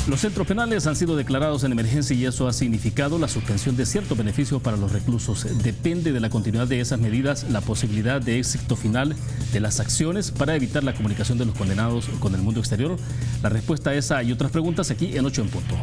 Los centros penales han sido declarados en emergencia y eso ha significado la suspensión de ciertos beneficios para los reclusos. Depende de la continuidad de esas medidas la posibilidad de éxito final de las acciones para evitar la comunicación de los condenados con el mundo exterior. La respuesta a esa y otras preguntas aquí en 8 en punto.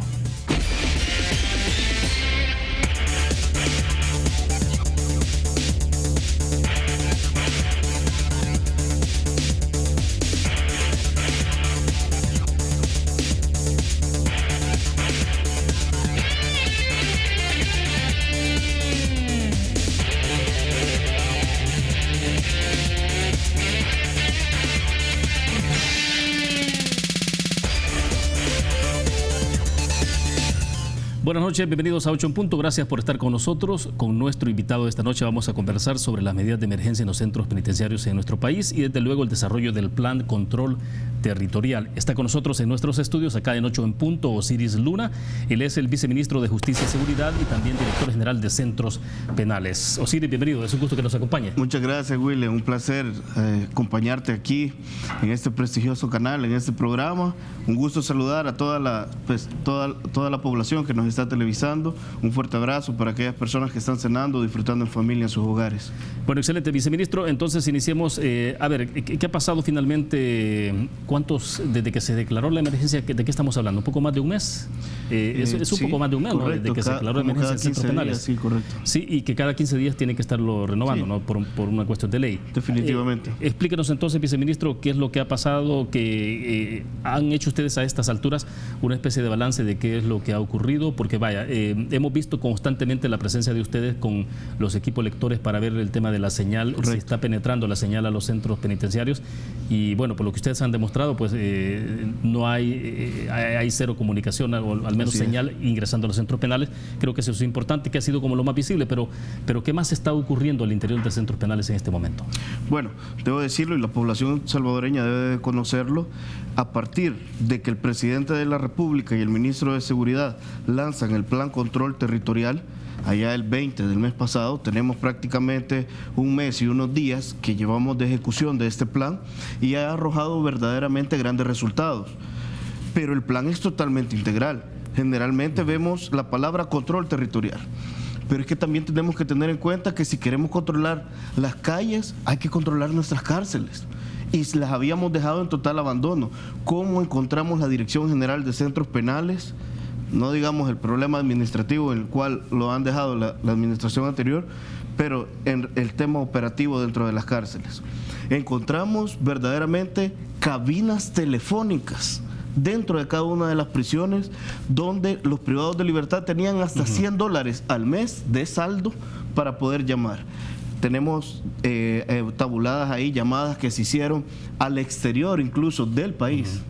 Buenas noches, bienvenidos a 8 en punto. Gracias por estar con nosotros. Con nuestro invitado de esta noche vamos a conversar sobre las medidas de emergencia en los centros penitenciarios en nuestro país y desde luego el desarrollo del Plan Control Territorial. Está con nosotros en nuestros estudios acá en 8 en punto Osiris Luna. Él es el viceministro de Justicia y Seguridad y también director general de Centros Penales. Osiris, bienvenido. Es un gusto que nos acompañe. Muchas gracias, William. Un placer acompañarte aquí en este prestigioso canal, en este programa. Un gusto saludar a toda la población que nos está televisando. Un fuerte abrazo para aquellas personas que están cenando, disfrutando en familia en sus hogares. Bueno, excelente, viceministro. Entonces iniciemos. A ver, ¿qué ha pasado finalmente? ¿Cuántos, desde que se declaró la emergencia, de qué estamos hablando? ¿Un poco más de un mes? Es un poco más de un mes, correcto, ¿no? Desde que se declaró la emergencia en centros penales. Sí, correcto. Sí, y que cada 15 días tiene que estarlo renovando, sí, ¿no? Por una cuestión de ley. Definitivamente. Explíquenos entonces, viceministro, qué es lo que ha pasado, que han hecho ustedes a estas alturas una especie de balance de qué es lo que ha ocurrido, porque vaya, hemos visto constantemente la presencia de ustedes con los equipos lectores para ver el tema de la señal, si está penetrando la señal a los centros penitenciarios y bueno, por lo que ustedes han demostrado, pues no hay cero comunicación, o al menos señal ingresando a los centros penales. Creo que eso es importante, que ha sido como lo más visible, pero ¿qué más está ocurriendo al interior de centros penales en este momento? Bueno, debo decirlo y la población salvadoreña debe conocerlo, a partir de que el presidente de la República y el ministro de Seguridad lanzan el Plan Control Territorial, allá el 20 del mes pasado, tenemos prácticamente un mes y unos días que llevamos de ejecución de este plan y ha arrojado verdaderamente grandes resultados. Pero el plan es totalmente integral. Generalmente vemos la palabra control territorial, pero es que también tenemos que tener en cuenta que si queremos controlar las calles, hay que controlar nuestras cárceles. Y las habíamos dejado en total abandono. ¿Cómo encontramos la Dirección General de Centros Penales? No digamos el problema administrativo en el cual lo han dejado la administración anterior, pero en el tema operativo dentro de las cárceles. Encontramos verdaderamente cabinas telefónicas dentro de cada una de las prisiones donde los privados de libertad tenían hasta $100 al mes de saldo para poder llamar. Tenemos tabuladas ahí llamadas que se hicieron al exterior incluso del país,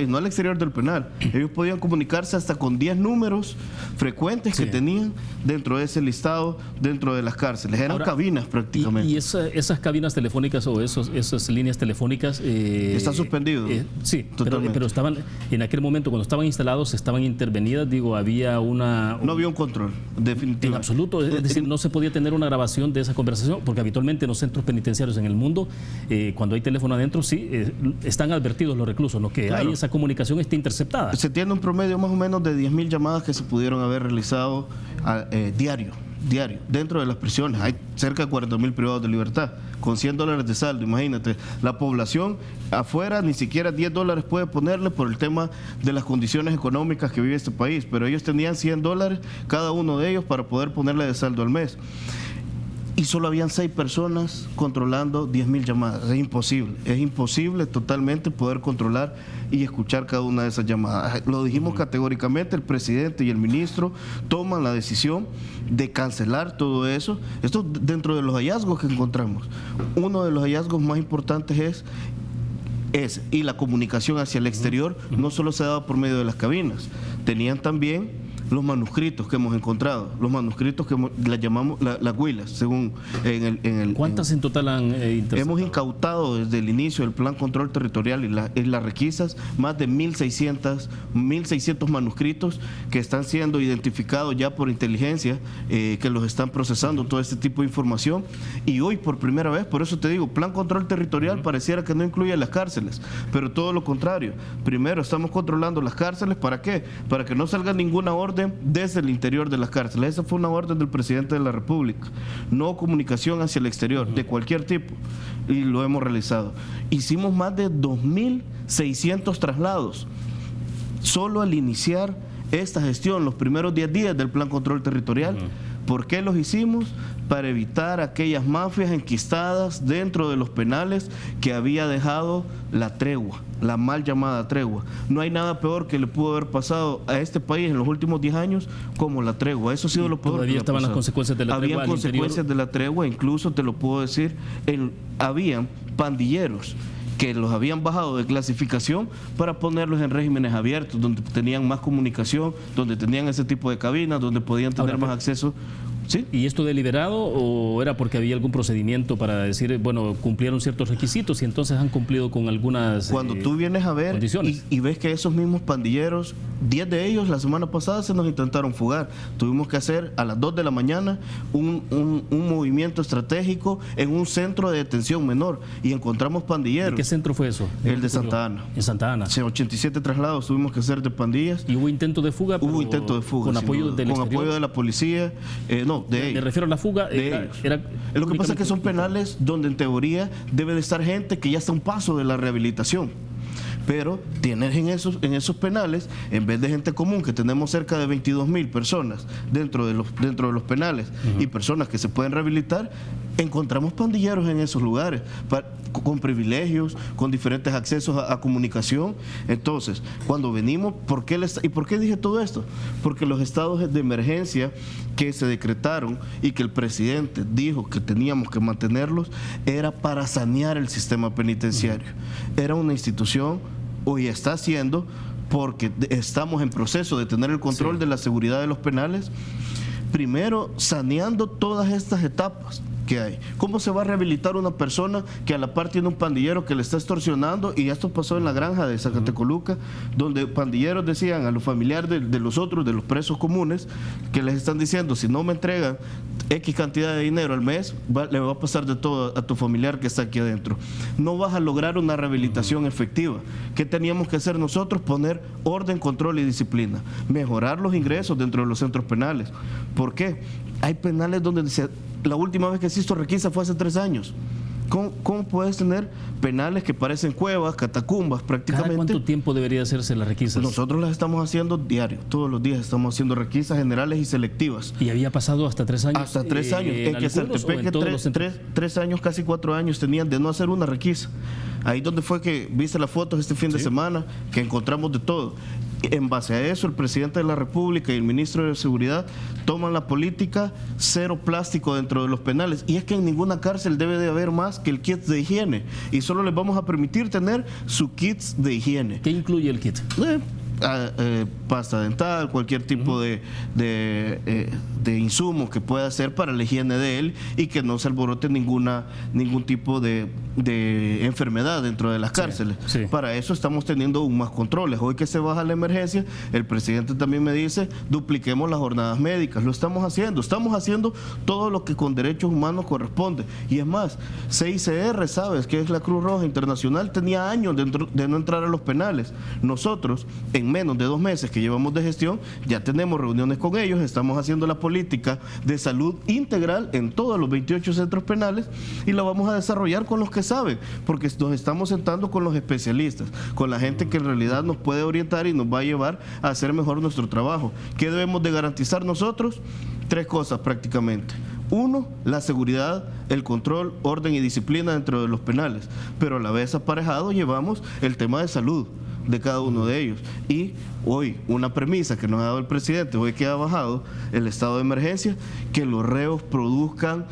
no al exterior del penal. Ellos podían comunicarse hasta con 10 números frecuentes que tenían dentro de ese listado, dentro de las cárceles. Eran cabinas prácticamente. ¿Y esas cabinas telefónicas o esas líneas telefónicas? Está suspendido. Sí, pero estaban, en aquel momento cuando estaban instalados, estaban intervenidas, digo, había una... No había un control, definitivamente. En absoluto, es decir, no se podía tener una grabación de esa conversación, porque habitualmente en los centros penitenciarios en el mundo, cuando hay teléfono adentro, sí, están advertidos los reclusos, ¿no? Que ahí esa comunicación está interceptada. Se tiene un promedio más o menos de 10.000 llamadas que se pudieron haber realizado diario, dentro de las prisiones. Hay cerca de 40.000 privados de libertad, con $100 de saldo. Imagínate, la población afuera ni siquiera $10 puede ponerle por el tema de las condiciones económicas que vive este país, pero ellos tenían $100 cada uno de ellos para poder ponerle de saldo al mes. Y solo habían 6 personas controlando 10.000 llamadas. Es imposible totalmente poder controlar y escuchar cada una de esas llamadas. Lo dijimos categóricamente, el presidente y el ministro toman la decisión de cancelar todo eso. Esto dentro de los hallazgos que encontramos. Uno de los hallazgos más importantes y la comunicación hacia el exterior no solo se daba por medio de las cabinas, tenían también los manuscritos que hemos encontrado, los manuscritos que las llamamos las huilas, según ¿Cuántas en total han interceptado? Hemos incautado desde el inicio del Plan Control Territorial y las requisas más de 1.600 manuscritos que están siendo identificados ya por inteligencia, que los están procesando todo este tipo de información. Y hoy por primera vez, por eso te digo, Plan Control Territorial pareciera que no incluye las cárceles, pero todo lo contrario. Primero estamos controlando las cárceles, ¿para qué? Para que no salga ninguna orden desde el interior de las cárceles. Esa fue una orden del presidente de la República. No comunicación hacia el exterior, de cualquier tipo, y lo hemos realizado. Hicimos más de 2.600 traslados solo al iniciar esta gestión, los primeros 10 días del Plan Control Territorial. ¿Por qué los hicimos? Para evitar aquellas mafias enquistadas dentro de los penales que había dejado la tregua, la mal llamada tregua. No hay nada peor que le pudo haber pasado a este país en los últimos 10 años como la tregua. Eso ha sido lo peor. Todavía estaban las consecuencias de la tregua. Había consecuencias de la tregua, incluso te lo puedo decir, habían pandilleros que los habían bajado de clasificación para ponerlos en regímenes abiertos, donde tenían más comunicación, donde tenían ese tipo de cabinas, donde podían tener más acceso. ¿Sí? ¿Y esto deliberado o era porque había algún procedimiento para decir, bueno, cumplieron ciertos requisitos y entonces han cumplido con algunas Cuando tú vienes a ver y ves que esos mismos pandilleros, 10 de ellos la semana pasada se nos intentaron fugar. Tuvimos que hacer a las 2 de la mañana un movimiento estratégico en un centro de detención menor y encontramos pandilleros. ¿Y qué centro fue eso? El de Santa Ana. En Santa Ana. 87 traslados tuvimos que hacer de pandillas. ¿Y hubo intento de fuga? Hubo intento de fuga. ¿Con apoyo del exterior? Con apoyo de la policía. No, de ellos. Me refiero a la fuga. Lo que pasa es que son penales donde en teoría debe de estar gente que ya está a un paso de la rehabilitación. Pero tienes en esos penales, en vez de gente común, que tenemos cerca de 22.000 personas dentro de los penales y personas que se pueden rehabilitar, encontramos pandilleros en esos lugares, con privilegios, con diferentes accesos a comunicación. Entonces, cuando venimos, ¿por qué dije todo esto? Porque los estados de emergencia que se decretaron y que el presidente dijo que teníamos que mantenerlos, era para sanear el sistema penitenciario. Era una institución, hoy está haciendo, porque estamos en proceso de tener el control de la seguridad de los penales, primero saneando todas estas etapas que hay. ¿Cómo se va a rehabilitar una persona que a la par tiene un pandillero que le está extorsionando? Y esto pasó en la granja de Zacatecoluca, donde pandilleros decían a los familiares de los otros, de los presos comunes, que les están diciendo, si no me entregan X cantidad de dinero al mes, le va a pasar de todo a tu familiar que está aquí adentro. No vas a lograr una rehabilitación efectiva. ¿Qué teníamos que hacer nosotros? Poner orden, control y disciplina. Mejorar los ingresos dentro de los centros penales. ¿Por qué? Hay penales donde la última vez que se hizo requisa fue hace 3 años. ¿Cómo puedes tener penales que parecen cuevas, catacumbas prácticamente? ¿Cada cuánto tiempo debería hacerse las requisas? Nosotros las estamos haciendo diario, todos los días estamos haciendo requisas generales y selectivas. ¿Y había pasado hasta 3 años? Hasta 3 años. En que Certepec, 3 años, casi 4 años tenían de no hacer una requisa. Ahí donde fue que viste las fotos este fin de semana, que encontramos de todo. En base a eso, el presidente de la República y el ministro de Seguridad toman la política cero plástico dentro de los penales. Y es que en ninguna cárcel debe de haber más que el kit de higiene. Y solo les vamos a permitir tener su kit de higiene. ¿Qué incluye el kit? Pasta dental, cualquier tipo de insumo que pueda ser para la higiene de él y que no se alborote ningún tipo de enfermedad dentro de las cárceles. Sí. Para eso estamos teniendo aún más controles. Hoy que se baja la emergencia, el presidente también me dice, dupliquemos las jornadas médicas. Lo estamos haciendo todo lo que con derechos humanos corresponde. Y es más, CICR, ¿sabes? Que es la Cruz Roja Internacional, tenía años de no entrar a los penales. Nosotros, en menos de 2 meses que llevamos de gestión, ya tenemos reuniones con ellos, estamos haciendo la política de salud integral en todos los 28 centros penales y la vamos a desarrollar con los que saben, porque nos estamos sentando con los especialistas, con la gente que en realidad nos puede orientar y nos va a llevar a hacer mejor nuestro trabajo. ¿Qué debemos de garantizar nosotros? 3 cosas prácticamente. 1, la seguridad, el control, orden y disciplina dentro de los penales, pero a la vez aparejado llevamos el tema de salud de cada uno de ellos. Y hoy, una premisa que nos ha dado el presidente, hoy que ha bajado el estado de emergencia, que los reos produzcan,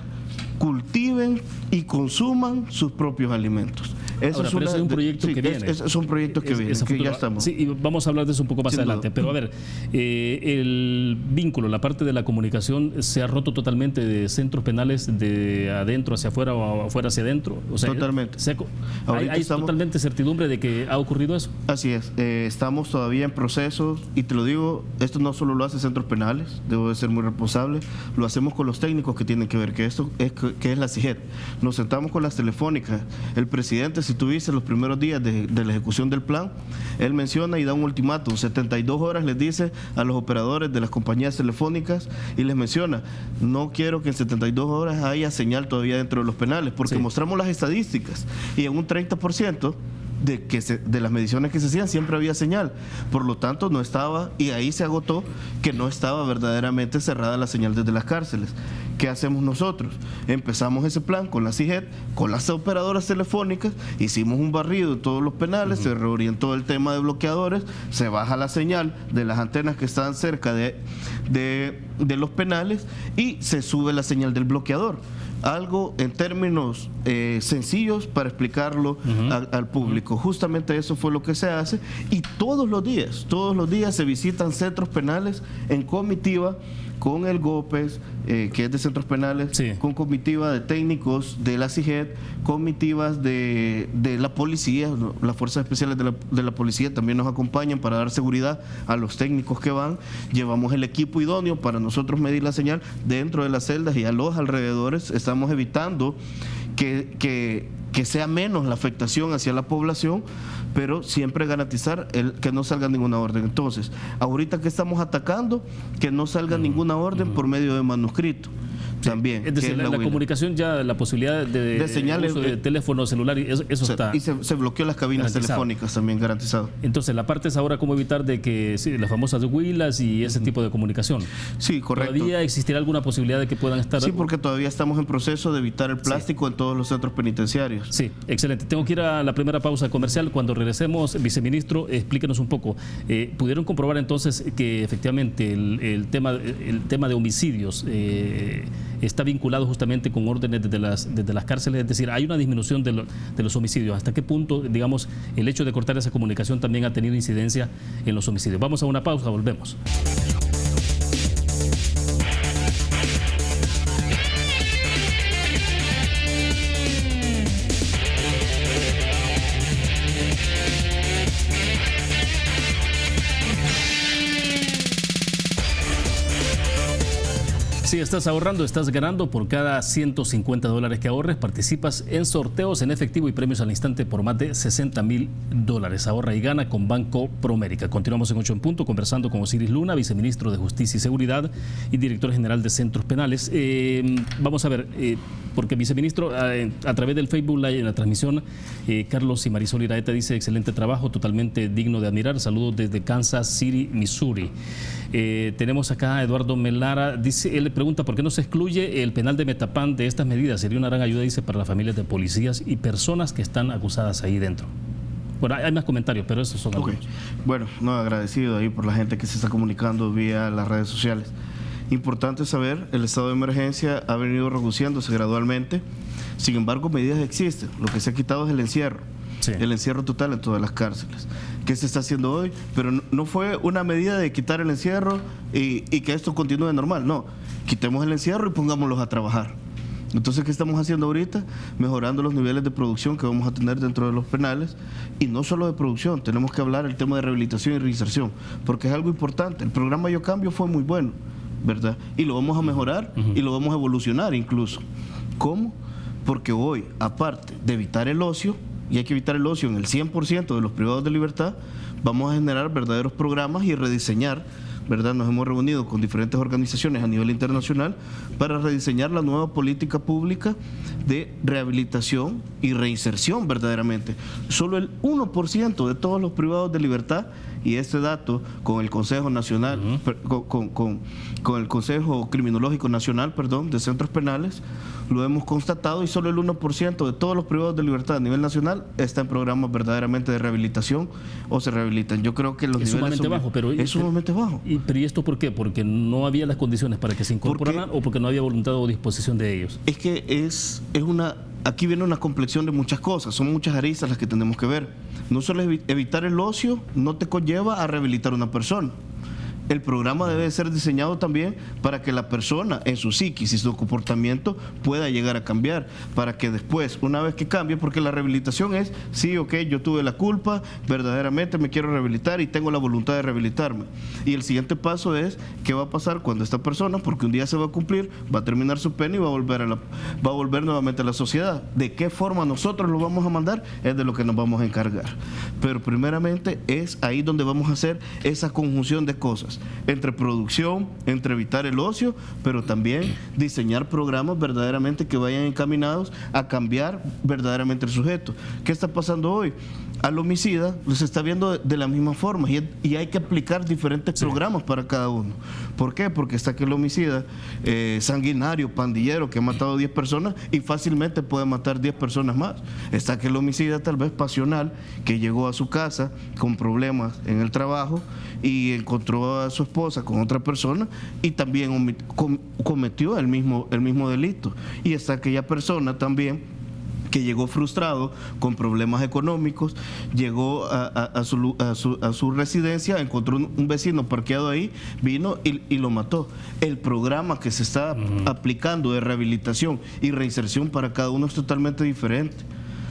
cultiven y consuman sus propios alimentos. Ahora, pero ese es un proyecto que viene. Son proyectos que vienen, que ya estamos. Sí, y vamos a hablar de eso un poco más adelante. Pero a ver, el vínculo, la parte de la comunicación se ha roto totalmente de centros penales de adentro hacia afuera o afuera hacia adentro. O sea, totalmente. ¿Hay totalmente certidumbre de que ha ocurrido eso? Así es. Estamos todavía en procesos y te lo digo, esto no solo lo hace centros penales, debo de ser muy responsable, lo hacemos con los técnicos que tienen que ver, que es la CIGED. Nos sentamos con las telefónicas. El presidente, si tú viste los primeros días de la ejecución del plan, él menciona y da un ultimátum, 72 horas les dice a los operadores de las compañías telefónicas y les menciona, no quiero que en 72 horas haya señal todavía dentro de los penales, porque mostramos las estadísticas y en un 30% de las mediciones que se hacían siempre había señal, por lo tanto no estaba, y ahí se agotó que no estaba verdaderamente cerrada la señal desde las cárceles. ¿Qué hacemos nosotros? Empezamos ese plan con la CIGED, con las operadoras telefónicas, hicimos un barrido de todos los penales, se reorientó el tema de bloqueadores, se baja la señal de las antenas que están cerca de los penales y se sube la señal del bloqueador. Algo en términos sencillos para explicarlo al público. Justamente eso fue lo que se hace y todos los días se visitan centros penales en comitiva con el GOPES, que es de centros penales, con comitiva de técnicos de la CIGED, comitivas de la policía, las fuerzas especiales de la policía también nos acompañan para dar seguridad a los técnicos que van. Llevamos el equipo idóneo para nosotros medir la señal dentro de las celdas y a los alrededores. Estamos evitando que sea menos la afectación hacia la población, pero siempre garantizar que no salga ninguna orden. Entonces, ahorita que estamos atacando, que no salga ninguna orden por medio de manuscrito. También. Es decir, la comunicación ya, la posibilidad de señales, uso de teléfono celular, eso está. Y se bloqueó las cabinas telefónicas también, garantizado. Entonces, la parte es ahora cómo evitar de que las famosas huilas y ese tipo de comunicación. Sí, correcto. ¿Todavía existirá alguna posibilidad de que puedan estar? Sí, porque todavía estamos en proceso de evitar el plástico en todos los centros penitenciarios. Sí, excelente. Tengo que ir a la primera pausa comercial. Cuando regresemos, viceministro, explíquenos un poco. ¿Pudieron comprobar entonces que efectivamente el tema de homicidios está vinculado justamente con órdenes desde las cárceles? Es decir, hay una disminución de los homicidios. ¿Hasta qué punto, digamos, el hecho de cortar esa comunicación también ha tenido incidencia en los homicidios? Vamos a una pausa, volvemos. Si estás ahorrando, estás ganando. Por cada $150 que ahorres, participas en sorteos en efectivo y premios al instante por más de $60,000. Ahorra y gana con Banco Promérica. Continuamos en 8 en punto conversando con Osiris Luna, viceministro de Justicia y Seguridad y director general de Centros Penales. Vamos a ver, porque viceministro, a través del Facebook Live en la transmisión, Carlos y Marisol Iraeta dice: excelente trabajo, totalmente digno de admirar. Saludos desde Kansas City, Missouri. Tenemos acá a Eduardo Melara, dice, él le pregunta por qué no se excluye el penal de Metapán de estas medidas. Sería una gran ayuda, dice, para las familias de policías y personas que están acusadas ahí dentro. Bueno, hay más comentarios, pero esos son algunos. Bueno, no, agradecido ahí por la gente que se está comunicando vía las redes sociales. Importante saber, el estado de emergencia ha venido reduciéndose gradualmente. Sin embargo, medidas existen. Lo que se ha quitado es el encierro. Sí. El encierro total en todas las cárceles. ¿Qué se está haciendo hoy? Pero no fue una medida de quitar el encierro y que esto continúe normal. No, quitemos el encierro y pongámoslos a trabajar. Entonces, ¿qué estamos haciendo ahorita? Mejorando los niveles de producción que vamos a tener dentro de los penales. Y no solo de producción, tenemos que hablar del tema de rehabilitación y reinserción, porque es algo importante. El programa Yo Cambio fue muy bueno, ¿verdad? Y lo vamos a mejorar y lo vamos a evolucionar incluso. ¿Cómo? Porque hoy, aparte de evitar el ocio, y hay que evitar el ocio en el 100% de los privados de libertad, vamos a generar verdaderos programas y rediseñar, ¿verdad? Nos hemos reunido con diferentes organizaciones a nivel internacional para rediseñar la nueva política pública de rehabilitación y reinserción verdaderamente. Solo el 1% de todos los privados de libertad, y este dato con el Consejo Nacional, con el Consejo Criminológico Nacional, de Centros Penales, lo hemos constatado, y solo el 1% de todos los privados de libertad a nivel nacional está en programas verdaderamente de rehabilitación o se rehabilitan. Yo creo que los niveles sumamente bajo, pero es sumamente bajo. ¿Pero y esto por qué? ¿Porque no había las condiciones para que se incorporaran o porque no había voluntad o disposición de ellos? Es que es una aquí viene una complexión de muchas cosas, son muchas aristas las que tenemos que ver. No solo evitar el ocio no te conlleva a rehabilitar a una persona. El programa debe ser diseñado también para que la persona en su psiquis y su comportamiento pueda llegar a cambiar, para que después, una vez que cambie, porque la rehabilitación es, sí, ok, yo tuve la culpa, verdaderamente me quiero rehabilitar y tengo la voluntad de rehabilitarme. Y el siguiente paso es, ¿qué va a pasar cuando esta persona, porque un día se va a cumplir, va a terminar su pena y va a volver nuevamente a la sociedad? ¿De qué forma nosotros lo vamos a mandar? Es de lo que nos vamos a encargar. Pero primeramente es ahí donde vamos a hacer esa conjunción de cosas, entre producción, entre evitar el ocio, pero también diseñar programas verdaderamente que vayan encaminados a cambiar verdaderamente el sujeto. ¿Qué está pasando hoy? Al homicida se está viendo de la misma forma y hay que aplicar diferentes programas para cada uno. ¿Por qué? Porque está aquel homicida sanguinario, pandillero, que ha matado 10 personas y fácilmente puede matar 10 personas más. Está aquel homicida tal vez pasional que llegó a su casa con problemas en el trabajo y encontró a su esposa con otra persona y también cometió el mismo delito. Y está aquella persona también que llegó frustrado, con problemas económicos, llegó a su residencia, encontró un vecino parqueado ahí, vino y lo mató. El programa que se está aplicando de rehabilitación y reinserción para cada uno es totalmente diferente,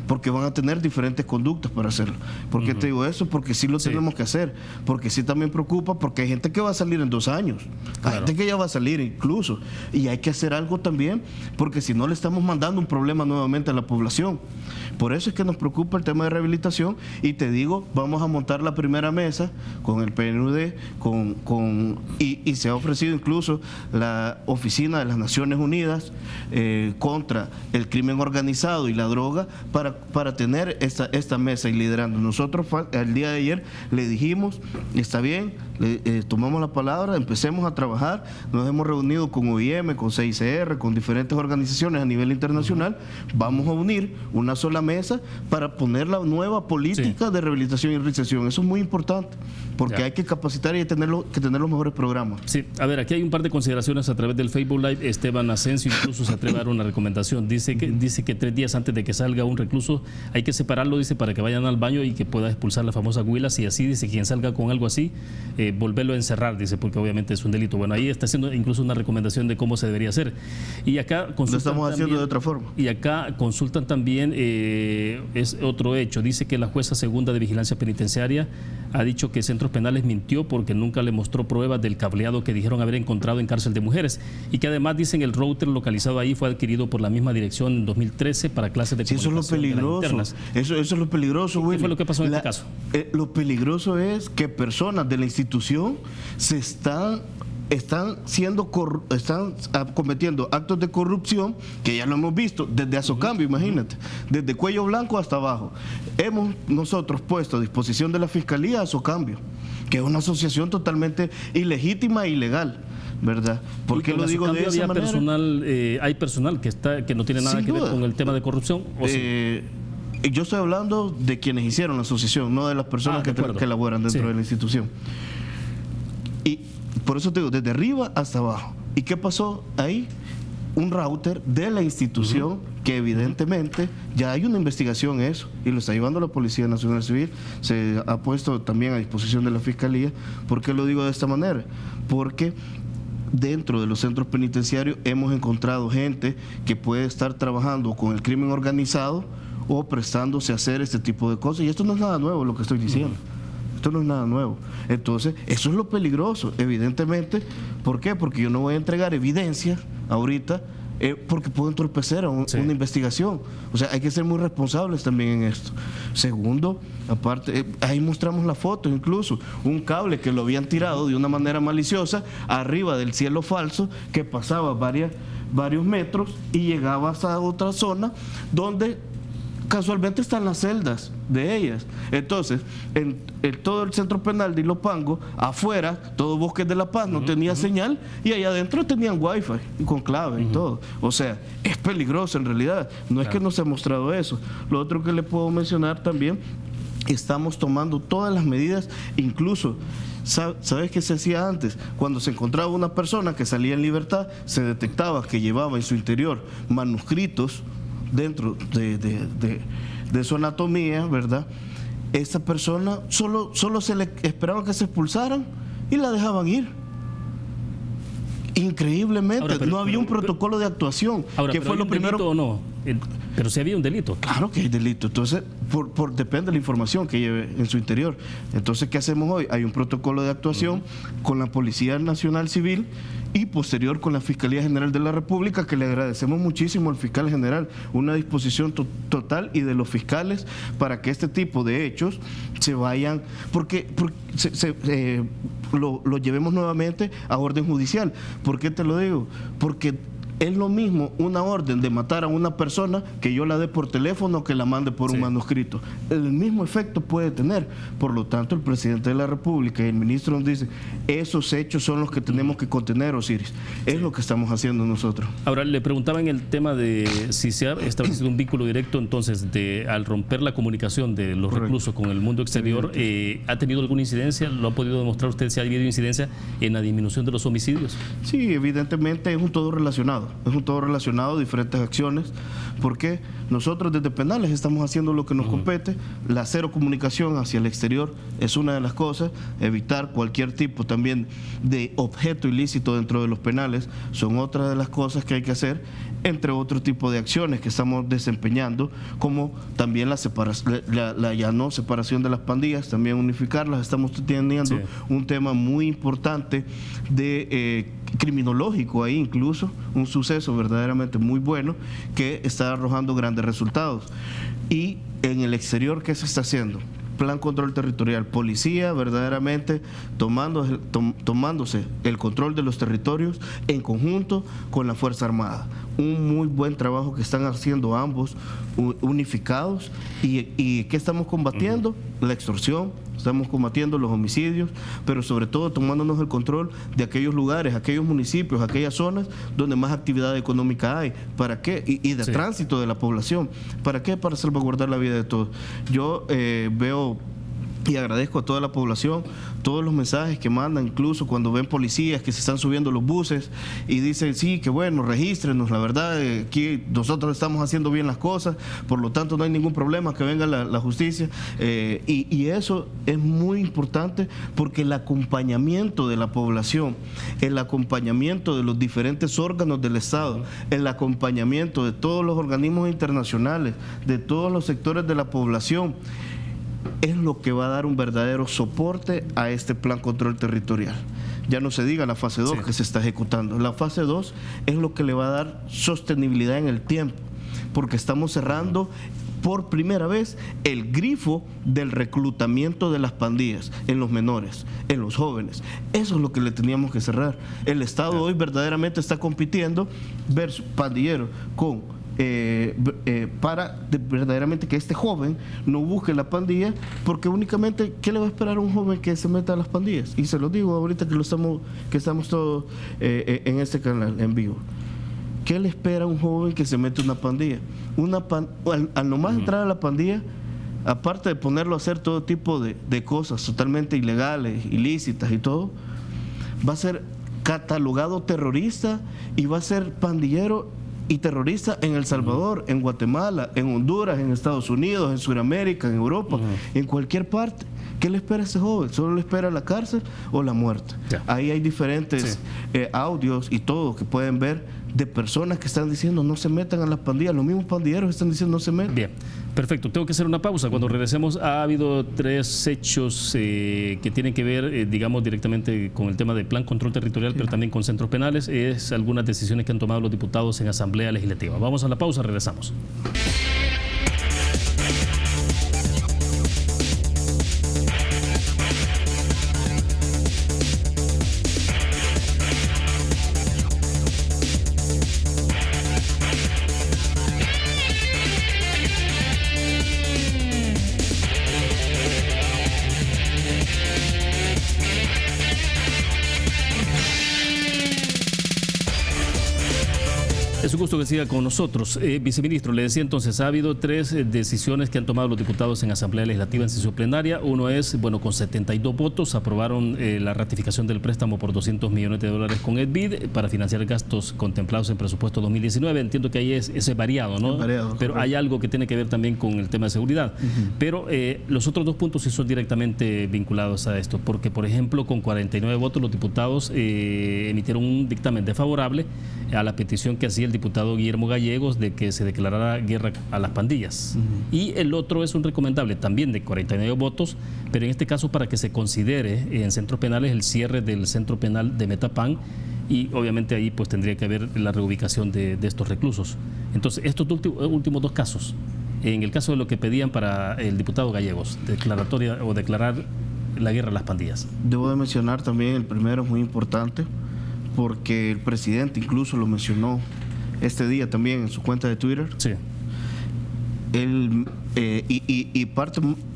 porque van a tener diferentes conductas para hacerlo. ¿Por qué te digo eso? Porque sí lo tenemos que hacer, porque sí también preocupa, porque hay gente que va a salir en 2 años, hay gente que ya va a salir incluso, y hay que hacer algo también, porque si no le estamos mandando un problema nuevamente a la población. Por eso es que nos preocupa el tema de rehabilitación, y te digo, vamos a montar la primera mesa con el PNUD, y se ha ofrecido incluso la Oficina de las Naciones Unidas contra el crimen organizado y la droga para tener esta mesa y liderando. Nosotros el día de ayer le dijimos, está bien, tomamos la palabra, empecemos a trabajar, nos hemos reunido con OIM, con CICR, con diferentes organizaciones a nivel internacional, vamos a unir una sola mesa para poner la nueva política de rehabilitación y reinserción. Eso es muy importante, porque hay que capacitar y hay que tener los mejores programas. Sí, a ver, aquí hay un par de consideraciones a través del Facebook Live. Esteban Asensio incluso se atreve a dar una recomendación, dice que 3 días antes de que salga un recluso hay que separarlo, dice, para que vayan al baño y que pueda expulsar las famosas huilas, y así, dice, quien salga con algo así, volverlo a encerrar, dice, porque obviamente es un delito. Bueno, ahí está haciendo incluso una recomendación de cómo se debería hacer. Y acá lo estamos haciendo de otra forma. Y acá consultan también, es otro hecho, dice que la jueza segunda de vigilancia penitenciaria ha dicho que Centros Penales mintió porque nunca le mostró pruebas del cableado que dijeron haber encontrado en cárcel de mujeres, y que además, dicen, el router localizado ahí fue adquirido por la misma dirección en 2013 para clases de comunicación. Eso es lo peligroso. Eso es lo peligroso, güey. ¿Qué fue lo que pasó en este caso? Lo peligroso es que personas de la institución están cometiendo actos de corrupción que ya lo hemos visto desde Azocambio, imagínate, desde Cuello Blanco hasta abajo. Hemos nosotros puesto a disposición de la Fiscalía Azocambio, que es una asociación totalmente ilegítima e ilegal, ¿verdad? ¿Por qué lo digo de esa manera? Hay personal que no tiene nada que ver con el tema de corrupción. ¿O sí? Yo estoy hablando de quienes hicieron la asociación, no de las personas que laboran dentro de la institución. Y por eso te digo, desde arriba hasta abajo. ¿Y qué pasó ahí? Un router de la institución que evidentemente ya hay una investigación en eso y lo está llevando la Policía Nacional Civil, se ha puesto también a disposición de la Fiscalía. ¿Por qué lo digo de esta manera? Porque dentro de los centros penitenciarios hemos encontrado gente que puede estar trabajando con el crimen organizado o prestándose a hacer este tipo de cosas, y esto no es nada nuevo lo que estoy diciendo. Esto no es nada nuevo. Entonces, eso es lo peligroso, evidentemente. ¿Por qué? Porque yo no voy a entregar evidencia ahorita porque puedo entorpecer a una investigación. O sea, hay que ser muy responsables también en esto. Segundo, aparte, ahí mostramos la foto, incluso un cable que lo habían tirado de una manera maliciosa arriba del cielo falso, que pasaba varios metros y llegaba hasta otra zona donde casualmente están las celdas de ellas. Entonces, en todo el centro penal de Ilopango, afuera, todo Bosques de la Paz no tenía señal, y allá adentro tenían wifi con clave y todo. O sea, es peligroso en realidad. No es que no se ha mostrado eso. Lo otro que le puedo mencionar también, estamos tomando todas las medidas, incluso, ¿sabes qué se hacía antes? Cuando se encontraba una persona que salía en libertad, se detectaba que llevaba en su interior manuscritos dentro de su anatomía, ¿verdad? Esa persona solo se le esperaba que se expulsaran y la dejaban ir. Increíblemente, ahora, no había un protocolo de actuación. Ahora, que fue lo primero. ¿Delito o no? Pero sí había un delito. Claro que hay delito. Entonces, depende de la información que lleve en su interior. Entonces, ¿qué hacemos hoy? Hay un protocolo de actuación con la Policía Nacional Civil y posterior con la Fiscalía General de la República, que le agradecemos muchísimo al fiscal general, una disposición total y de los fiscales para que este tipo de hechos se vayan, porque lo llevemos nuevamente a orden judicial. ¿Por qué te lo digo? Porque es lo mismo una orden de matar a una persona que yo la dé por teléfono o que la mande por un manuscrito. El mismo efecto puede tener. Por lo tanto, el presidente de la República y el ministro nos dicen, esos hechos son los que tenemos que contener, Osiris. Es lo que estamos haciendo nosotros. Ahora, le preguntaba en el tema de si se ha establecido un vínculo directo, entonces, al romper la comunicación de los reclusos con el mundo exterior, ¿ha tenido alguna incidencia? ¿Lo ha podido demostrar usted si ha habido incidencia en la disminución de los homicidios? Sí, evidentemente es un todo relacionado. Es un todo relacionado, diferentes acciones, porque nosotros desde penales estamos haciendo lo que nos compete. La cero comunicación hacia el exterior es una de las cosas, evitar cualquier tipo también de objeto ilícito dentro de los penales son otra de las cosas que hay que hacer, entre otro tipo de acciones que estamos desempeñando, como también la ya no separación de las pandillas, también unificarlas. Estamos teniendo un tema muy importante de criminológico ahí, incluso un suceso verdaderamente muy bueno que está arrojando grandes resultados. Y en el exterior, ¿qué se está haciendo? Plan control territorial, policía verdaderamente tomándose el control de los territorios en conjunto con la Fuerza Armada. Un muy buen trabajo que están haciendo ambos unificados. ¿Y qué estamos combatiendo? La extorsión, estamos combatiendo los homicidios, pero sobre todo tomándonos el control de aquellos lugares, aquellos municipios, aquellas zonas donde más actividad económica hay. ¿Para qué? Y de tránsito de la población. ¿Para qué? Para salvaguardar la vida de todos. Yo veo y agradezco a toda la población, todos los mensajes que mandan, incluso cuando ven policías que se están subiendo los buses y dicen, sí, que bueno, regístrenos, la verdad, aquí nosotros estamos haciendo bien las cosas, por lo tanto no hay ningún problema, que venga la justicia. Y eso es muy importante porque el acompañamiento de la población, el acompañamiento de los diferentes órganos del Estado, el acompañamiento de todos los organismos internacionales, de todos los sectores de la población, es lo que va a dar un verdadero soporte a este plan control territorial. Ya no se diga la fase 2 que se está ejecutando. La fase 2 es lo que le va a dar sostenibilidad en el tiempo, porque estamos cerrando por primera vez el grifo del reclutamiento de las pandillas en los menores, en los jóvenes. Eso es lo que le teníamos que cerrar. El Estado hoy verdaderamente está compitiendo versus pandillero con para verdaderamente que este joven no busque la pandilla, porque únicamente, ¿qué le va a esperar a un joven que se meta a las pandillas? Y se lo digo ahorita que estamos todos en este canal en vivo. ¿Qué le espera a un joven que se mete a una pandilla? Al nomás entrar a la pandilla, aparte de ponerlo a hacer todo tipo de cosas totalmente ilegales, ilícitas y todo, va a ser catalogado terrorista y va a ser pandillero y terrorista en El Salvador, en Guatemala, en Honduras, en Estados Unidos, en Sudamérica, en Europa, en cualquier parte. ¿Qué le espera a ese joven? ¿Solo le espera la cárcel o la muerte? Ahí hay diferentes audios y todo que pueden ver de personas que están diciendo no se metan a las pandillas. Los mismos pandilleros están diciendo no se metan. Bien, perfecto. Tengo que hacer una pausa. Cuando regresemos, ha habido 3 hechos que tienen que ver, digamos, directamente con el tema del plan control territorial, pero también con centros penales. Es algunas decisiones que han tomado los diputados en Asamblea Legislativa. Vamos a la pausa, regresamos. Es un gusto que siga con nosotros. Viceministro, le decía entonces, ha habido 3 decisiones que han tomado los diputados en Asamblea Legislativa en sesión plenaria. Uno es, bueno, con 72 votos aprobaron la ratificación del préstamo por $200 millones con EDBID para financiar gastos contemplados en presupuesto 2019. Entiendo que ahí es variado, ¿no? Variado, pero hay algo que tiene que ver también con el tema de seguridad. Pero los otros 2 puntos sí son directamente vinculados a esto, porque, por ejemplo, con 49 votos los diputados emitieron un dictamen desfavorable a la petición que hacía el diputado Guillermo Gallegos de que se declarara guerra a las pandillas. Y el otro es un recomendable también de 49 votos, pero en este caso para que se considere en centros penales el cierre del centro penal de Metapán, y obviamente ahí pues tendría que haber la reubicación de estos reclusos. Entonces, estos últimos 2 casos, en el caso de lo que pedían para el diputado Gallegos, declaratoria o declarar la guerra a las pandillas. Debo de mencionar también, el primero es muy importante, porque el presidente incluso lo mencionó este día también en su cuenta de Twitter. Sí.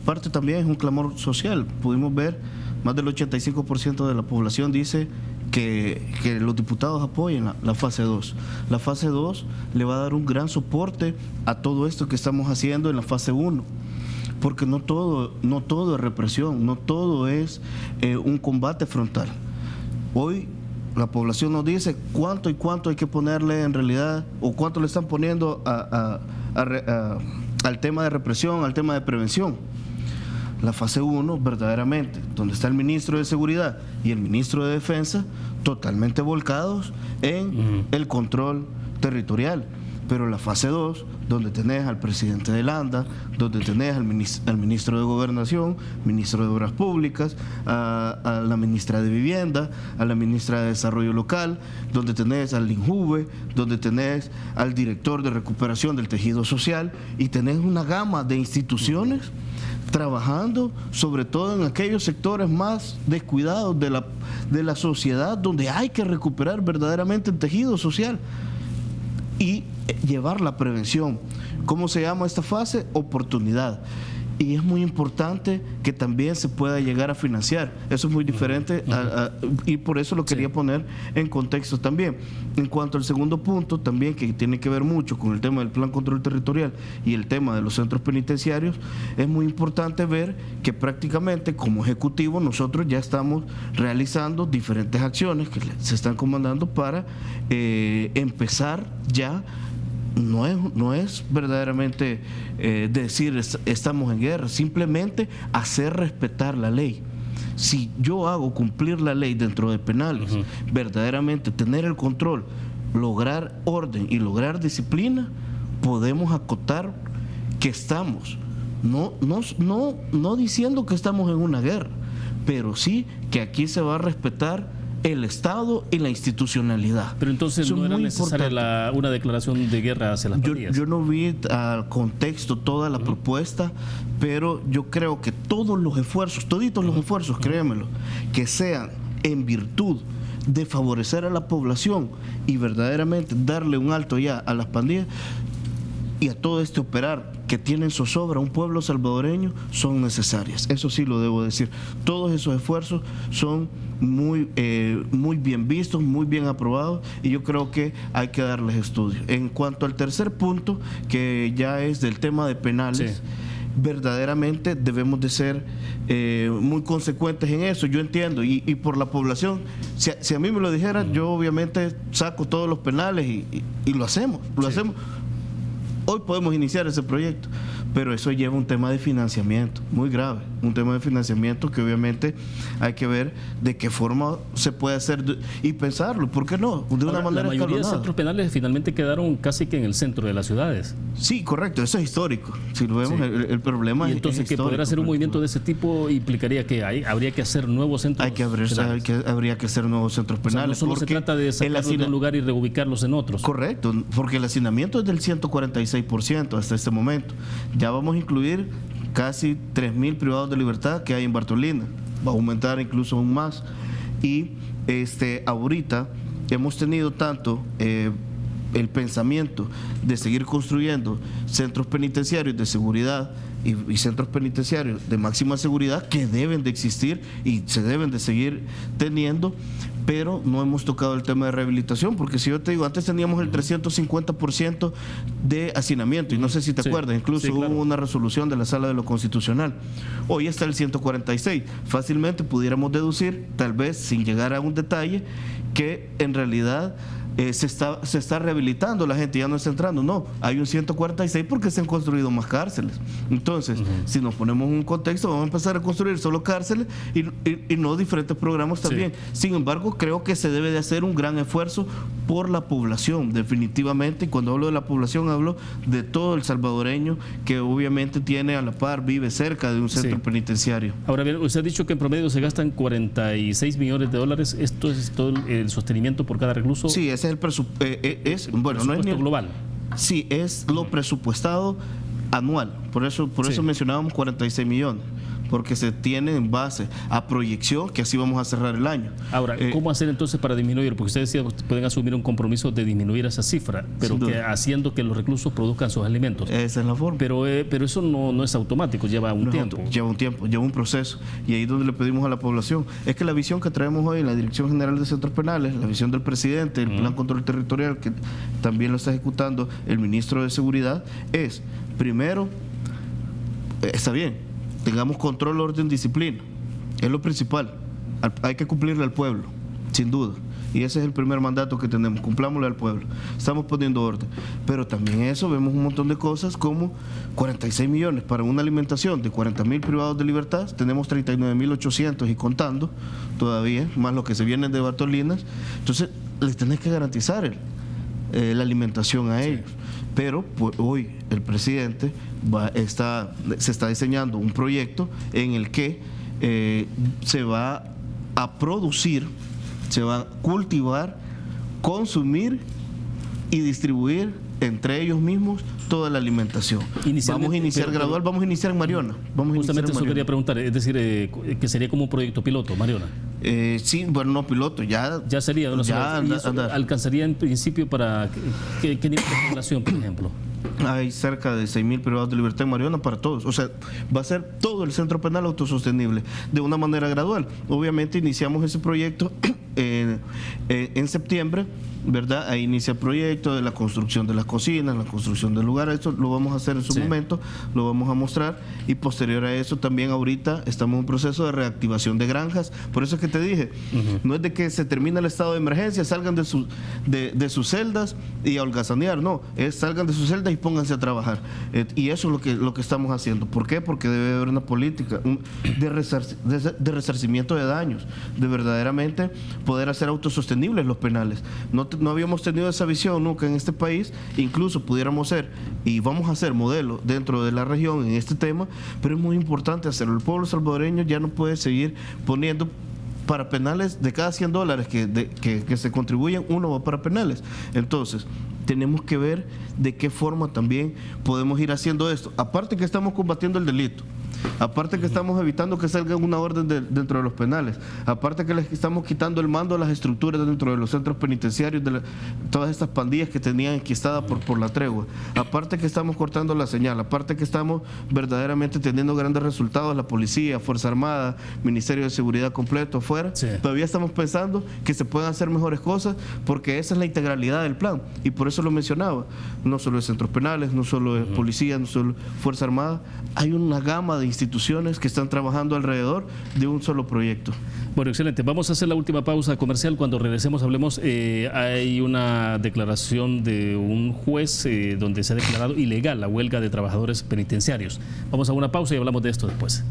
Parte también es un clamor social. Pudimos ver, más del 85% de la población dice que los diputados apoyen la fase 2. La fase 2 le va a dar un gran soporte a todo esto que estamos haciendo en la fase 1. Porque no todo es represión, no todo es un combate frontal. Hoy la población nos dice cuánto hay que ponerle en realidad, o cuánto le están poniendo al tema de represión, al tema de prevención. La fase 1, verdaderamente, donde está el ministro de Seguridad y el ministro de Defensa, totalmente volcados en el control territorial. Pero la fase 2, donde tenés al presidente de Landa, donde tenés al ministro de Gobernación, ministro de Obras Públicas, a la ministra de Vivienda, a la ministra de Desarrollo Local, donde tenés al INJUVE, donde tenés al director de Recuperación del Tejido Social, y tenés una gama de instituciones trabajando sobre todo en aquellos sectores más descuidados de la sociedad, donde hay que recuperar verdaderamente el tejido social y llevar la prevención. ¿Cómo se llama esta fase? Oportunidad. Y es muy importante que también se pueda llegar a financiar. Eso es muy diferente y por eso lo quería poner en contexto también. En cuanto al segundo punto, también que tiene que ver mucho con el tema del Plan Control Territorial y el tema de los centros penitenciarios, es muy importante ver que prácticamente como Ejecutivo nosotros ya estamos realizando diferentes acciones que se están comandando para empezar ya. No es verdaderamente decir estamos en guerra, simplemente hacer respetar la ley. Si yo hago cumplir la ley dentro de penales, verdaderamente tener el control, lograr orden y lograr disciplina, podemos acotar que estamos, no diciendo que estamos en una guerra, pero sí que aquí se va a respetar el Estado y la institucionalidad. Pero entonces no era necesaria una declaración de guerra hacia las pandillas. Yo no vi al contexto toda la propuesta, pero yo creo que todos los esfuerzos, toditos los esfuerzos, créemelo, que sean en virtud de favorecer a la población y verdaderamente darle un alto ya a las pandillas y a todo este operar que tiene en zozobra un pueblo salvadoreño, son necesarias. Eso sí lo debo decir. Todos esos esfuerzos son muy bien vistos, muy bien aprobados, y yo creo que hay que darles estudio. En cuanto al tercer punto, que ya es del tema de penales, sí, verdaderamente debemos de ser muy consecuentes en eso. Yo entiendo, y por la población, si a mí me lo dijeran, yo obviamente saco todos los penales y lo hacemos, hacemos. Hoy podemos iniciar ese proyecto, pero eso lleva un tema de financiamiento muy grave, un tema de financiamiento que obviamente hay que ver de qué forma se puede hacer y pensarlo, ¿por qué no? De una manera la mayoría de centros penales finalmente quedaron casi que en el centro de las ciudades. Sí, correcto, eso es histórico. Si lo vemos, sí, el problema y entonces es que poder hacer un movimiento de ese tipo implicaría que habría que hacer nuevos centros penales. Habría que hacer nuevos centros penales. O sea, no solo se trata de sacarlos de un lugar y reubicarlos en otros. Correcto, porque el hacinamiento es del 146% hasta este momento. Ya vamos a incluir casi 3.000 privados de libertad que hay en Bartolina. Va a aumentar incluso aún más. Y ahorita hemos tenido tanto el pensamiento de seguir construyendo centros penitenciarios de seguridad y centros penitenciarios de máxima seguridad que deben de existir y se deben de seguir teniendo, pero no hemos tocado el tema de rehabilitación, porque si yo te digo, antes teníamos el 350% de hacinamiento, y no sé si te acuerdas, incluso claro, hubo una resolución de la Sala de lo Constitucional. Hoy está el 146. Fácilmente pudiéramos deducir, tal vez sin llegar a un detalle, que en realidad se está rehabilitando, la gente ya no está entrando. No, hay un 146 porque se han construido más cárceles. Entonces, si nos ponemos en un contexto, vamos a empezar a construir solo cárceles y no diferentes programas también. Sin embargo, creo que se debe de hacer un gran esfuerzo por la población, definitivamente. Y cuando hablo de la población, hablo de todo el salvadoreño que obviamente tiene a la par, vive cerca de un centro penitenciario. Ahora bien, usted ha dicho que en promedio se gastan 46 millones de dólares. ¿Esto es todo el sostenimiento por cada recluso? Sí, ese es el presupuesto. Bueno, no es global. Sí, es lo presupuestado anual. Por eso mencionábamos 46 millones. Porque se tiene en base a proyección que así vamos a cerrar el año. Ahora, ¿cómo hacer entonces para disminuir? Porque ustedes decían que pueden asumir un compromiso de disminuir esa cifra, pero que haciendo que los reclusos produzcan sus alimentos. Esa es la forma. Pero eso no es automático, lleva un tiempo. Lleva un proceso. Y ahí es donde le pedimos a la población. Es que la visión que traemos hoy en la Dirección General de Centros Penales, la visión del presidente, el Plan Control Territorial, que también lo está ejecutando el ministro de Seguridad, es, primero, está bien, tengamos control, orden, disciplina. Es lo principal. Hay que cumplirle al pueblo, sin duda. Y ese es el primer mandato que tenemos, cumplámosle al pueblo. Estamos poniendo orden. Pero también eso, vemos un montón de cosas como 46 millones para una alimentación de 40.000 privados de libertad. Tenemos 39.800 y contando todavía, más los que se vienen de Bartolinas. Entonces, les tenés que garantizar la alimentación a ellos. Pero pues, hoy el presidente se está diseñando un proyecto en el que se va a producir, se va a cultivar, consumir y distribuir entre ellos mismos toda la alimentación. Vamos a iniciar gradual, vamos a iniciar en Mariona. Justamente eso quería preguntar, es decir, que sería como un proyecto piloto, Mariona. Sí, bueno, no piloto, ya sería, alcanzaría en principio para ¿qué nivel de población, por ejemplo? Hay cerca de 6.000 privados de libertad en Mariona para todos. O sea, va a ser todo el centro penal autosostenible de una manera gradual. Obviamente iniciamos ese proyecto en septiembre, ¿verdad? Ahí inicia el proyecto de la construcción de las cocinas, la construcción del lugar. Esto lo vamos a hacer en su momento, lo vamos a mostrar, y posterior a eso también ahorita estamos en un proceso de reactivación de granjas. Por eso es que te dije, no es de que se termina el estado de emergencia, salgan de sus celdas y a holgazanear, no, es salgan de sus celdas y pónganse a trabajar. Y eso es lo que estamos haciendo. ¿Por qué? Porque debe haber una política de resarcimiento de daños, de verdaderamente poder hacer autosostenibles los penales. No habíamos tenido esa visión nunca en este país. Incluso pudiéramos ser, y vamos a ser modelo dentro de la región en este tema, pero es muy importante hacerlo. El pueblo salvadoreño ya no puede seguir poniendo para penales de cada $100 que se contribuyen, uno va para penales. Entonces, tenemos que ver de qué forma también podemos ir haciendo esto. Aparte que estamos combatiendo el delito, aparte que estamos evitando que salga una orden dentro de los penales, aparte que les estamos quitando el mando a las estructuras dentro de los centros penitenciarios, todas estas pandillas que tenían enquistadas por la tregua, aparte que estamos cortando la señal, aparte que estamos verdaderamente teniendo grandes resultados, la policía, Fuerza Armada, Ministerio de Seguridad completo afuera, todavía estamos pensando que se pueden hacer mejores cosas, porque esa es la integralidad del plan, y por eso lo mencionaba, no solo de centros penales, no solo de policía, no solo Fuerza Armada, hay una gama de instituciones que están trabajando alrededor de un solo proyecto. Bueno, excelente. Vamos a hacer la última pausa comercial. Cuando regresemos hablemos. Hay una declaración de un juez donde se ha declarado ilegal la huelga de trabajadores penitenciarios. Vamos a una pausa y hablamos de esto después.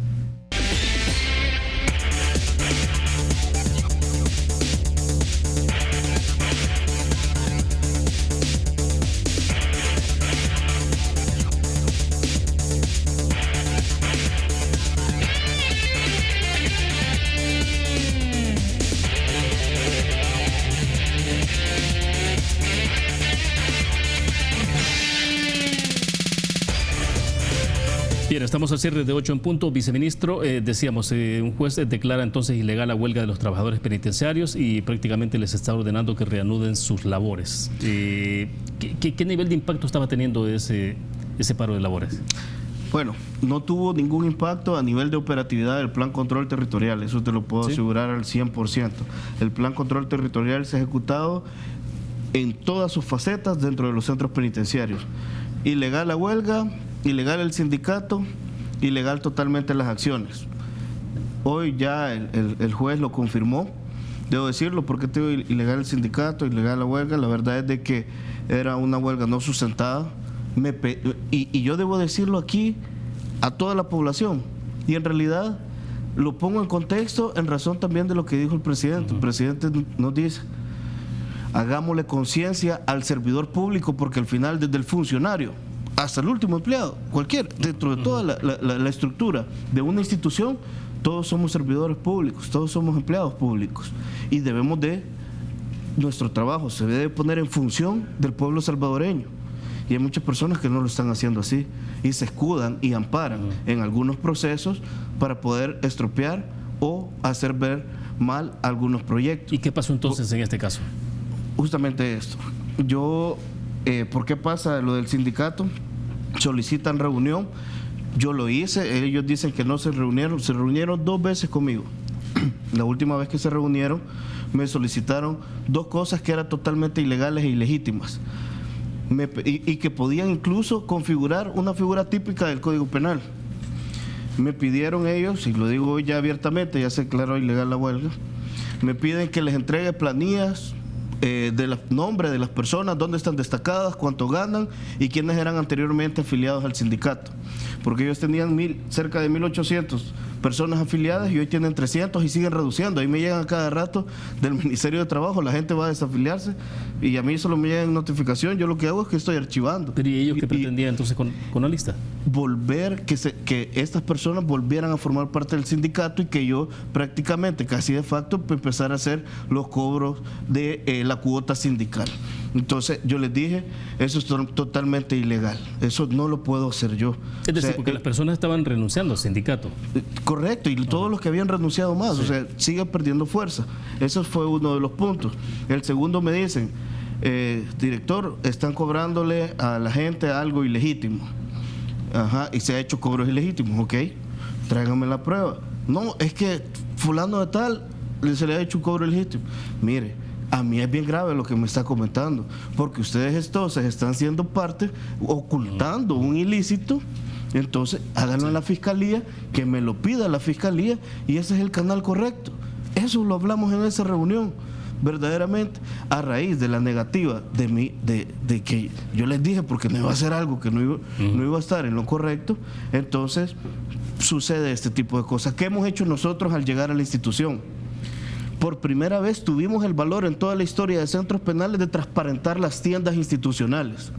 estamos al cierre de 8 en punto. Viceministro, decíamos, un juez declara entonces ilegal la huelga de los trabajadores penitenciarios y prácticamente les está ordenando que reanuden sus labores. ¿Qué nivel de impacto estaba teniendo ese paro de labores? Bueno, no tuvo ningún impacto a nivel de operatividad del Plan Control Territorial, eso te lo puedo asegurar al 100%. El Plan Control Territorial se ha ejecutado en todas sus facetas dentro de los centros penitenciarios. Ilegal la huelga, ilegal el sindicato, ilegal totalmente las acciones. Hoy ya el juez lo confirmó, debo decirlo, porque te digo ilegal el sindicato, ilegal la huelga. La verdad es de que era una huelga no sustentada. Y yo debo decirlo aquí a toda la población, y en realidad lo pongo en contexto en razón también de lo que dijo el presidente. El presidente nos dice: hagámosle conciencia al servidor público, porque al final, desde el funcionario hasta el último empleado, dentro de toda la estructura de una institución, todos somos servidores públicos, todos somos empleados públicos, y nuestro trabajo se debe poner en función del pueblo salvadoreño. Y hay muchas personas que no lo están haciendo así y se escudan y amparan en algunos procesos para poder estropear o hacer ver mal algunos proyectos. ¿Y qué pasó entonces en este caso? Justamente esto. ¿Por qué pasa lo del sindicato? Solicitan reunión, yo lo hice, ellos dicen que no se reunieron 2 veces conmigo. La última vez que se reunieron me solicitaron 2 cosas que eran totalmente ilegales e ilegítimas. Y que podían incluso configurar una figura típica del Código Penal. Me pidieron ellos, y lo digo hoy ya abiertamente, ya se declaró ilegal la huelga, me piden que les entregue planillas de los nombres de las personas, dónde están destacadas, cuánto ganan y quiénes eran anteriormente afiliados al sindicato. Porque ellos tenían cerca de 1.800 personas afiliadas y hoy tienen 300 y siguen reduciendo. Ahí me llegan a cada rato del Ministerio de Trabajo, la gente va a desafiliarse y a mí solo me llegan notificación. Yo lo que hago es que estoy archivando. ¿Pero y ellos qué pretendían entonces con la lista? Que estas personas volvieran a formar parte del sindicato y que yo prácticamente, casi de facto, empezara a hacer los cobros de la cuota sindical. Entonces yo les dije, eso es totalmente ilegal, eso no lo puedo hacer yo. Es decir, porque las personas estaban renunciando al sindicato. Correcto, y todos los que habían renunciado más, sí. O sea, siguen perdiendo fuerza. Eso fue uno de los puntos. El segundo, me dicen, director, están cobrándole a la gente algo ilegítimo. Ajá, y se ha hecho cobros ilegítimos, ok, tráigame la prueba. No, es que fulano de tal se le ha hecho un cobro ilegítimo. Mire, a mí es bien grave lo que me está comentando, porque ustedes entonces están siendo parte, ocultando un ilícito. Entonces háganlo en la fiscalía, que me lo pida la fiscalía, y ese es el canal correcto. Eso lo hablamos en esa reunión. Verdaderamente, a raíz de la negativa de que yo les dije, porque no iba a hacer algo que no iba a estar en lo correcto, entonces sucede este tipo de cosas. ¿Qué hemos hecho nosotros al llegar a la institución? Por primera vez tuvimos el valor en toda la historia de centros penales de transparentar las tiendas institucionales,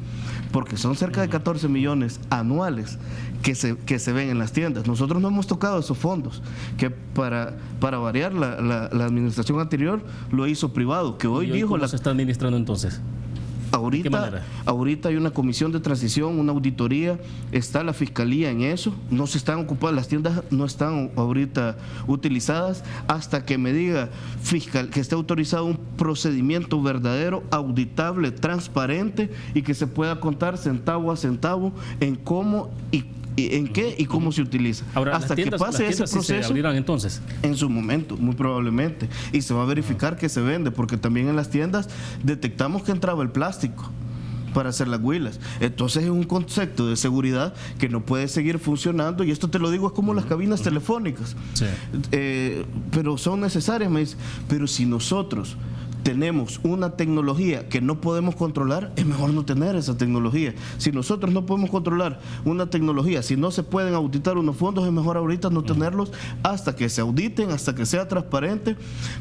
porque son cerca de 14 millones anuales que se ven en las tiendas. Nosotros no hemos tocado esos fondos, que para variar la administración anterior lo hizo privado, que hoy dijo... ¿Cómo se está administrando entonces? Ahorita hay una comisión de transición, una auditoría, está la fiscalía en eso, no se están ocupando, las tiendas no están ahorita utilizadas hasta que me diga fiscal que esté autorizado un procedimiento verdadero, auditable, transparente y que se pueda contar centavo a centavo en cómo y en qué y cómo se utiliza. Ahora, hasta que pase ese proceso, se abrirán entonces. En su momento, muy probablemente, y se va a verificar que se vende, porque también en las tiendas detectamos que entraba el plástico para hacer las huilas. Entonces es un concepto de seguridad que no puede seguir funcionando, y esto te lo digo, es como las cabinas telefónicas. Sí. Pero son necesarias, me dice. Pero si nosotros tenemos una tecnología que no podemos controlar, es mejor no tener esa tecnología. Si nosotros no podemos controlar una tecnología, si no se pueden auditar unos fondos, es mejor ahorita no tenerlos hasta que se auditen, hasta que sea transparente,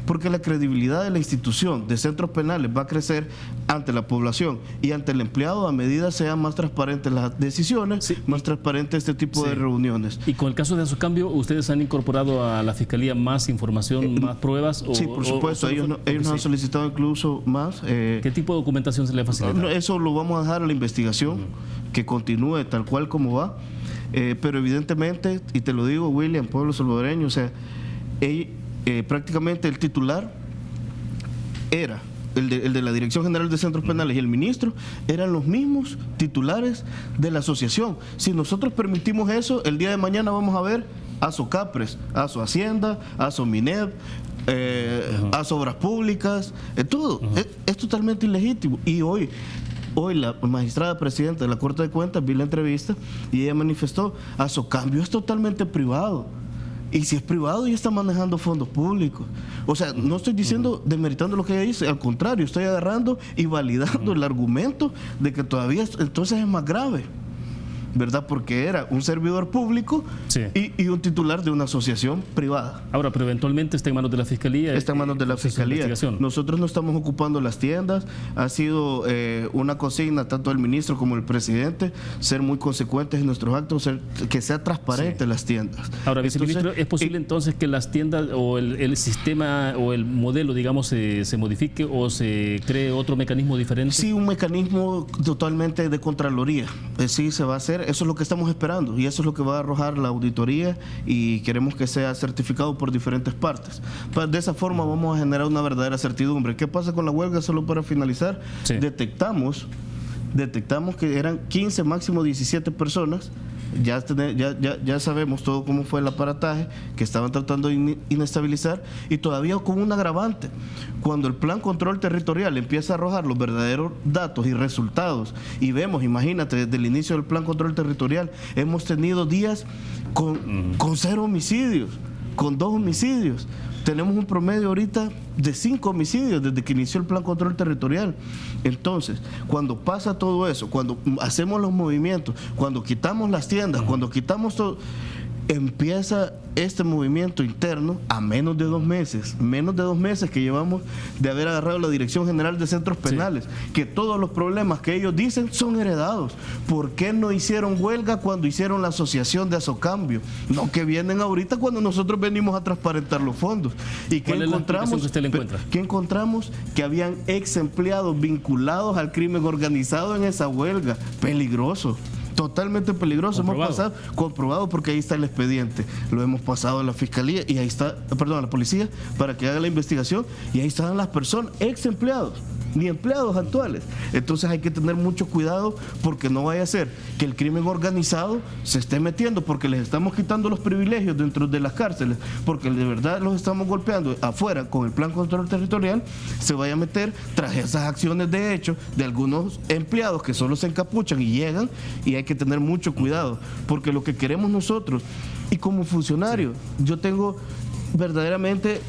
porque la credibilidad de la institución de centros penales va a crecer ante la población y ante el empleado a medida sean más transparentes las decisiones, sí, más transparente este tipo de reuniones. Y con el caso de Azocambio, ¿ustedes han incorporado a la Fiscalía más información, más pruebas? Sí, por supuesto, ellos nos han solicitado incluso más. ¿Qué tipo de documentación se le facilita? Eso lo vamos a dejar a la investigación, que continúe tal cual como va. pero evidentemente, y te lo digo, William, pueblo salvadoreño, o sea, prácticamente el titular era el de la Dirección General de Centros Penales y el ministro eran los mismos titulares de la asociación. Si nosotros permitimos eso, el día de mañana vamos a ver a Socapres, a su Hacienda, a su Minev, a Obras Públicas, todo. Es totalmente ilegítimo. Y hoy la magistrada presidenta de la Corte de Cuentas, vi la entrevista y ella manifestó, Asocambio es totalmente privado. Y si es privado, ya está manejando fondos públicos. O sea, no estoy diciendo, demeritando lo que ella dice, al contrario, estoy agarrando y validando el argumento de que todavía entonces es más grave, ¿verdad? Porque era un servidor público y un titular de una asociación privada. Ahora, pero eventualmente está en manos de la Fiscalía. Está en manos de la Fiscalía. Nosotros no estamos ocupando las tiendas. Ha sido una consigna tanto del ministro como del presidente ser muy consecuentes en nuestros actos, que sea transparente las tiendas. Ahora, viceministro, ¿es posible entonces que las tiendas o el sistema o el modelo, digamos, se modifique o se cree otro mecanismo diferente? Sí, un mecanismo totalmente de Contraloría. Sí, se va a hacer. Eso es lo que estamos esperando y eso es lo que va a arrojar la auditoría y queremos que sea certificado por diferentes partes. De esa forma vamos a generar una verdadera certidumbre. ¿Qué pasa con la huelga? Solo para finalizar, detectamos que eran 15, máximo 17 personas. Ya sabemos todo cómo fue el aparataje, que estaban tratando de inestabilizar, y todavía con un agravante. Cuando el plan control territorial empieza a arrojar los verdaderos datos y resultados, y vemos, imagínate, desde el inicio del plan control territorial, hemos tenido días con 0 homicidios, con 2 homicidios. Tenemos un promedio ahorita de 5 homicidios desde que inició el plan control territorial. Entonces, cuando pasa todo eso, cuando hacemos los movimientos, cuando quitamos las tiendas, cuando quitamos todo, empieza este movimiento interno a menos de 2 meses que llevamos de haber agarrado la Dirección General de Centros Penales, que todos los problemas que ellos dicen son heredados. ¿Por qué no hicieron huelga cuando hicieron la asociación de Asocambio? No, que vienen ahorita cuando nosotros venimos a transparentar los fondos. ¿Y qué encontramos? ¿Qué encontramos? Que habían ex empleados vinculados al crimen organizado en esa huelga. Peligroso. Totalmente peligroso. Hemos pasado, comprobado, porque ahí está el expediente. Lo hemos pasado a la Fiscalía y ahí está, a la policía, para que haga la investigación, y ahí están las personas, ex empleados, ni empleados actuales. Entonces hay que tener mucho cuidado, porque no vaya a ser que el crimen organizado se esté metiendo, porque les estamos quitando los privilegios dentro de las cárceles, porque de verdad los estamos golpeando afuera con el plan control territorial, se vaya a meter tras esas acciones de hecho de algunos empleados que solo se encapuchan y llegan, y hay que tener mucho cuidado, porque lo que queremos nosotros, y como funcionario, yo tengo verdaderamente,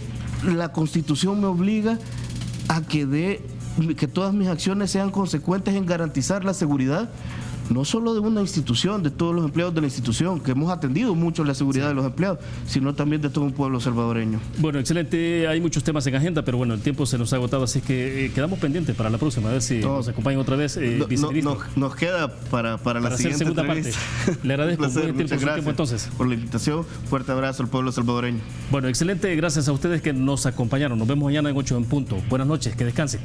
la Constitución me obliga a que todas mis acciones sean consecuentes en garantizar la seguridad, no solo de una institución, de todos los empleados de la institución, que hemos atendido mucho la seguridad de los empleados, sino también de todo un pueblo salvadoreño. Bueno, excelente. Hay muchos temas en agenda, pero bueno, el tiempo se nos ha agotado, así que quedamos pendientes para la próxima, a ver si nos acompañan otra vez. Nos queda para la siguiente segunda parte. Le agradezco muy gentil por su tiempo, entonces. Por la invitación. Fuerte abrazo al pueblo salvadoreño. Bueno, excelente. Gracias a ustedes que nos acompañaron. Nos vemos mañana en 8 en punto. Buenas noches. Que descansen.